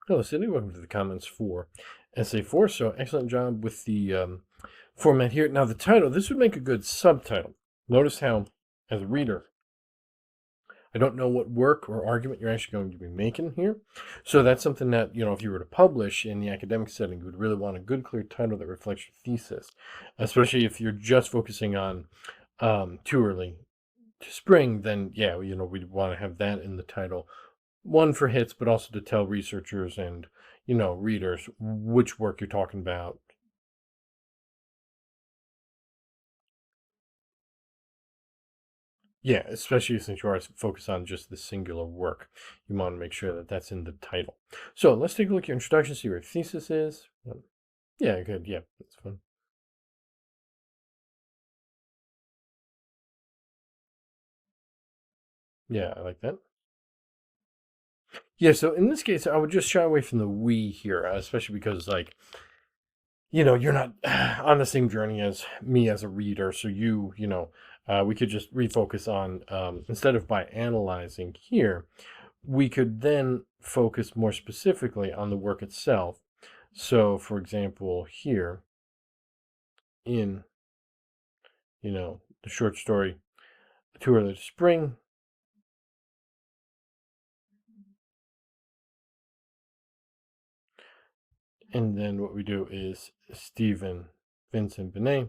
Hello, Cindy. Welcome to the comments for Essay 4. So, excellent job with the format here. Now, the title, this would make a good subtitle. Notice how, as a reader, I don't know what work or argument you're actually going to be making here. So that's something that, if you were to publish in the academic setting, you would really want a good, clear title that reflects your thesis, especially if you're just focusing on too early to spring, then, yeah, we'd want to have that in the title. One for hits, but also to tell researchers and, readers which work you're talking about. Yeah, especially since you are focused on just the singular work. You want to make sure that that's in the title. So let's take a look at your introduction, see where your thesis is. Yeah, good. Yeah, that's fun. Yeah, I like that. Yeah, so in this case, I would just shy away from the we here, especially because, like, you're not on the same journey as me as a reader. So we could just refocus on, instead of by analyzing here, we could then focus more specifically on the work itself. So, for example, here in, the short story, Too Early to Spring, and then what we do is Stephen Vincent Benet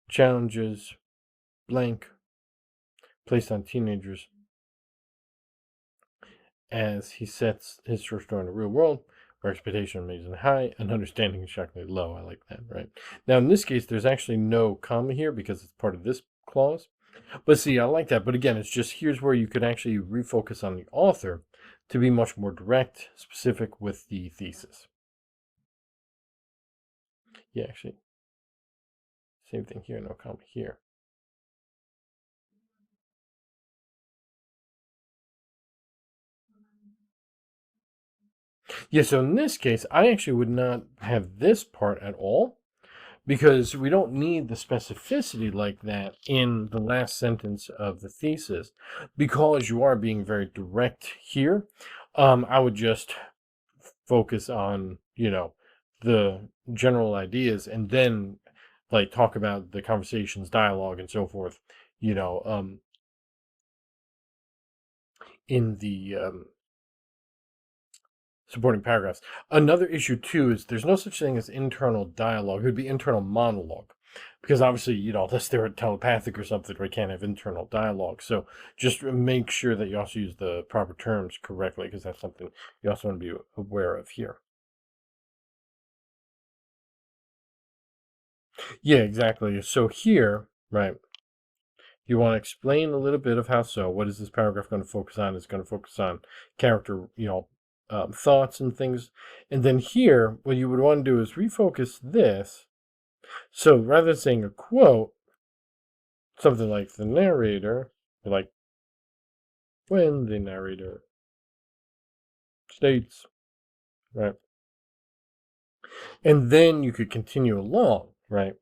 challenges blank placed on teenagers as he sets his short story in the real world where expectation remains high and understanding is shockingly low. I like that, right? Now, in this case, there's actually no comma here because it's part of this clause. But see, I like that. But again, it's just here's where you could actually refocus on the author to be much more direct, specific with the thesis. Yeah, actually, same thing here, no comma here. Yeah, so in this case, I actually would not have this part at all because we don't need the specificity like that in the last sentence of the thesis because you are being very direct here. I would just focus on, the general ideas and then like talk about the conversations, dialogue, and so forth, in the supporting paragraphs. Another issue too is there's no such thing as internal dialogue. It would be internal monologue. Because obviously, unless they're telepathic or something, we can't have internal dialogue. So just make sure that you also use the proper terms correctly, because that's something you also want to be aware of here. Yeah, exactly. So here, right, you want to explain a little bit of how so. What is this paragraph going to focus on? It's going to focus on character, thoughts and things. And then here, what you would want to do is refocus this. So rather than saying a quote, something like the narrator, like when the narrator states, right? And then you could continue along, right?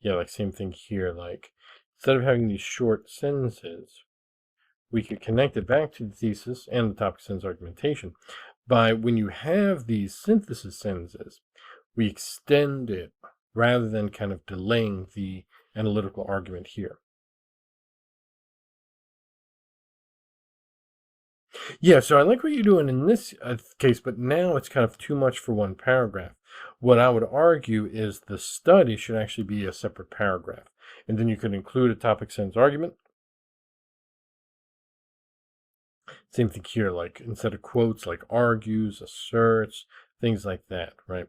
Yeah, like same thing here. Like instead of having these short sentences, we could connect it back to the thesis and the topic sentence argumentation by when you have these synthesis sentences, we extend it rather than kind of delaying the analytical argument here. Yeah, so I like what you're doing in this case, but now it's kind of too much for one paragraph. What I would argue is the study should actually be a separate paragraph. And then you could include a topic sentence argument. Same thing here, like instead of quotes, like argues, asserts, things like that, right?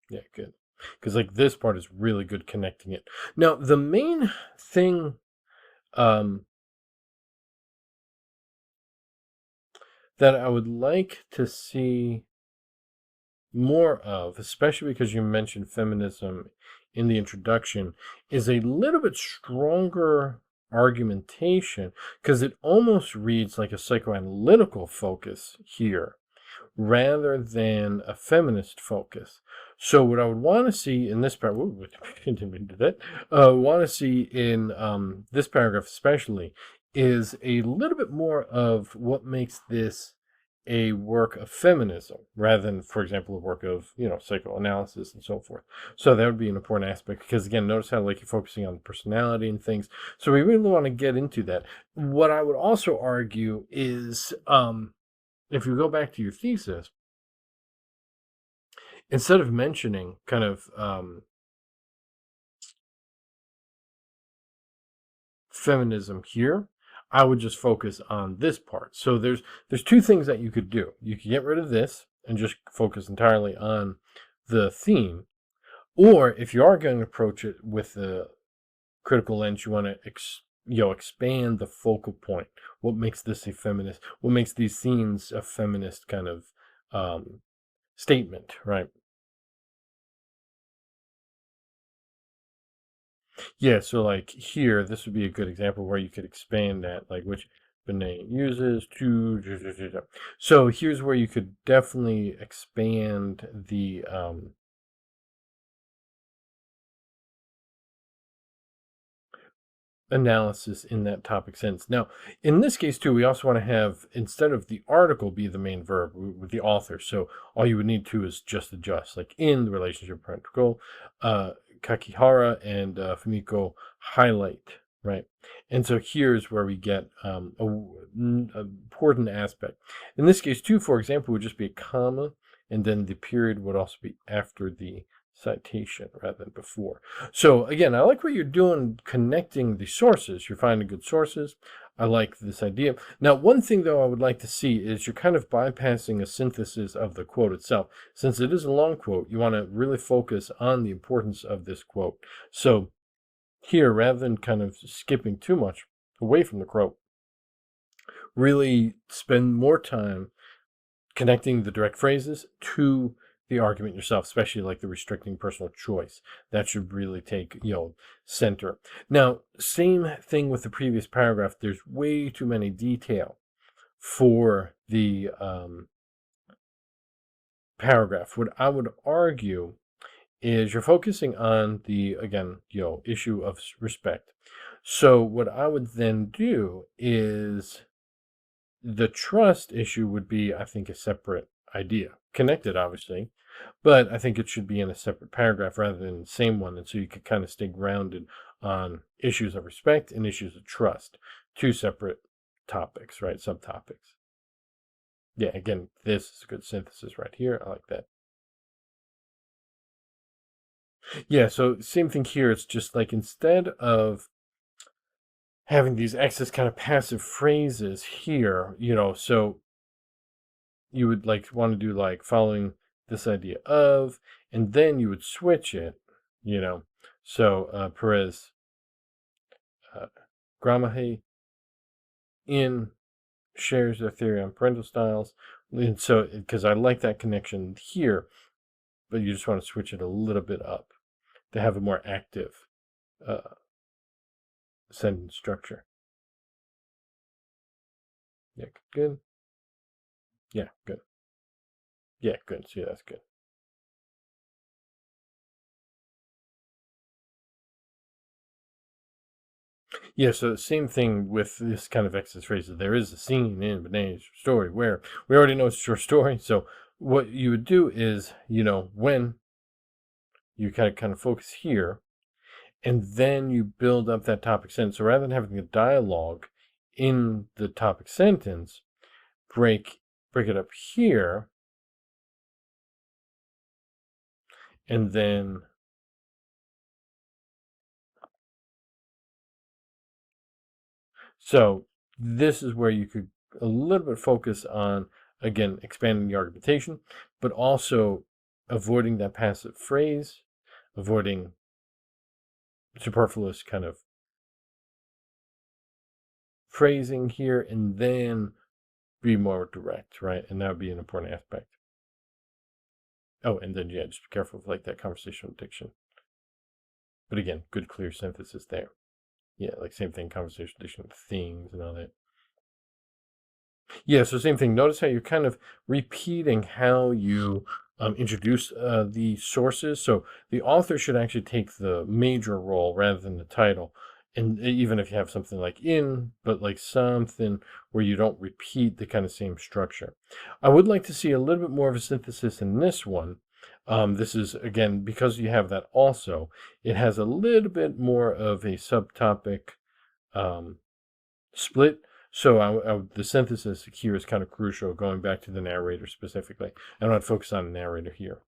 Yeah, good. Because like this part is really good connecting it. Now, the main thing um, that I would like to see more of, especially because you mentioned feminism in the introduction, is a little bit stronger argumentation because it almost reads like a psychoanalytical focus here rather than a feminist focus. So what I would want to see in this paragraph, didn't mean to do that. Want to see in this paragraph especially is a little bit more of what makes this a work of feminism rather than, for example, a work of psychoanalysis and so forth. So that would be an important aspect because again, notice how like you're focusing on personality and things. So we really want to get into that. What I would also argue is, if you go back to your thesis, instead of mentioning kind of feminism here, I would just focus on this part. So there's two things that you could do. You could get rid of this and just focus entirely on the theme, or if you are going to approach it with the critical lens, you want to expand the focal point. What makes this a feminist? What makes these themes a feminist kind of statement, right? Yeah, so like here, this would be a good example where you could expand that, like which Benet uses to. So here's where you could definitely expand the analysis in that topic sense. Now, in this case too, we also want to have, instead of the article be the main verb with the author. So all you would need to is just adjust, like in the relationship parental goal, Kakihara and Fumiko highlight, right? And so here's where we get a important aspect. In this case too, for example, would just be a comma, and then the period would also be after the citation rather than before. So again, I like what you're doing connecting the sources. You're finding good sources. I like this idea. Now, one thing though I would like to see is you're kind of bypassing a synthesis of the quote itself. Since it is a long quote, you want to really focus on the importance of this quote. So here, rather than kind of skipping too much away from the quote, really spend more time connecting the direct phrases to the argument yourself, especially like the restricting personal choice. That should really take, center. Now, same thing with the previous paragraph. There's way too many detail for the paragraph. What I would argue is you're focusing on the, again, issue of respect. So what I would then do is the trust issue would be, I think, a separate idea, connected, obviously, but I think it should be in a separate paragraph rather than the same one. And so you could kind of stay grounded on issues of respect and issues of trust, two separate topics, right? Subtopics. Yeah, again, this is a good synthesis right here. I like that. Yeah, so same thing here. It's just like instead of having these excess kind of passive phrases here, so you would like want to do like following this idea of, and then you would switch it, you know. So Perez Gramahe in shares their theory on parental styles, and so because I like that connection here, but you just want to switch it a little bit up to have a more active uh, sentence structure. Yeah, good. Yeah, good. Yeah, good. See, that's good. Yeah, so the same thing with this kind of excess phrases. There is a scene in Benet's story where we already know it's a short story. So what you would do is, when you kind of focus here, and then you build up that topic sentence. So rather than having a dialogue in the topic sentence, break it up here, and then so this is where you could a little bit focus on, again, expanding the argumentation, but also avoiding that passive phrase, avoiding superfluous kind of phrasing here, and then be more direct, right? And that would be an important aspect. Oh, and then, yeah, just be careful of like that conversational diction. But again, good clear synthesis there. Yeah, like same thing, conversational diction of things and all that. Yeah, so same thing. Notice how you're kind of repeating how you introduce the sources. So the author should actually take the major role rather than the title. And even if you have something like in, but like something where you don't repeat the kind of same structure. I would like to see a little bit more of a synthesis in this one. This is, again, because you have that also, it has a little bit more of a subtopic um, split. So the synthesis here is kind of crucial, going back to the narrator specifically. I'm not focused on the narrator here.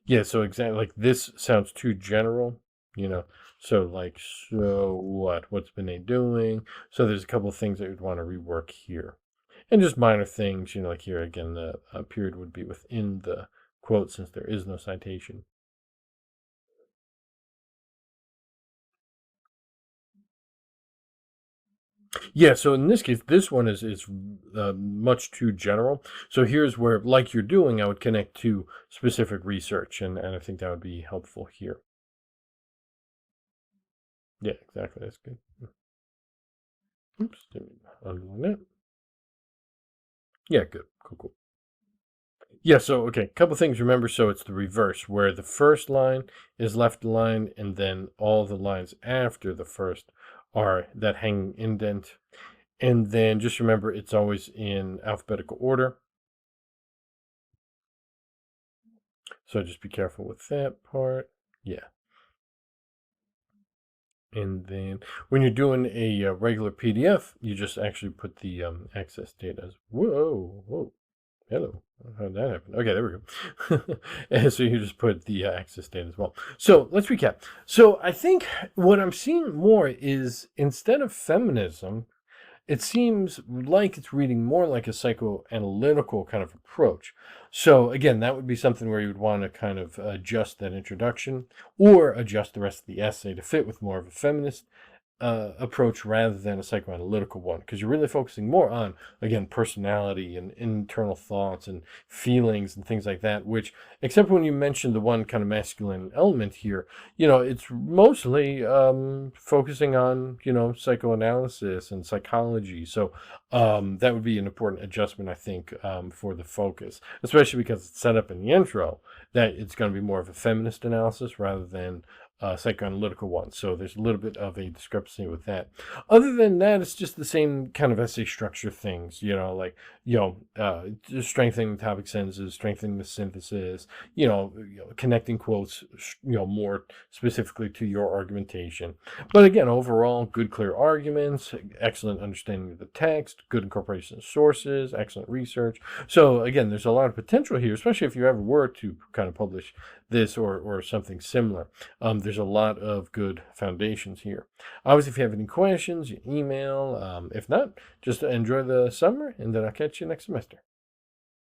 Yeah, so exactly, like this sounds too general, you know. So like, so what? What's Benet doing? So there's a couple of things that you'd want to rework here, and just minor things, like here again, the period would be within the quote since there is no citation. Yeah, so in this case, this one is much too general. So here's where, like you're doing, I would connect to specific research, and I think that would be helpful here. Yeah, exactly. That's good. Oops, didn't underline that. Yeah, good. Cool, cool. Yeah, so okay, couple things remember. So it's the reverse, where the first line is left aligned, and then all the lines after the first are that hanging indent. And then just remember it's always in alphabetical order. So just be careful with that part. Yeah. And then when you're doing a regular PDF, you just actually put the access date as whoa, whoa. Hello. How did that happen? Okay, there we go. And so you just put the access date as well. So let's recap. So I think what I'm seeing more is instead of feminism, it seems like it's reading more like a psychoanalytical kind of approach. So again, that would be something where you would want to kind of adjust that introduction or adjust the rest of the essay to fit with more of a feminist approach rather than a psychoanalytical one, because you're really focusing more on, again, personality and internal thoughts and feelings and things like that, which, except when you mentioned the one kind of masculine element here, it's mostly focusing on, psychoanalysis and psychology. So that would be an important adjustment, I think, for the focus, especially because it's set up in the intro that it's going to be more of a feminist analysis rather than psychoanalytical one. So there's a little bit of a discrepancy with that. Other than that, it's just the same kind of essay structure things, like, just strengthening the topic sentences, strengthening the synthesis, connecting quotes, more specifically to your argumentation. But again, overall, good, clear arguments, excellent understanding of the text, good incorporation of sources, excellent research. So again, there's a lot of potential here, especially if you ever were to kind of publish this or something similar. There's a lot of good foundations here. Obviously, if you have any questions, you email. If not, just enjoy the summer, and then I'll catch you next semester.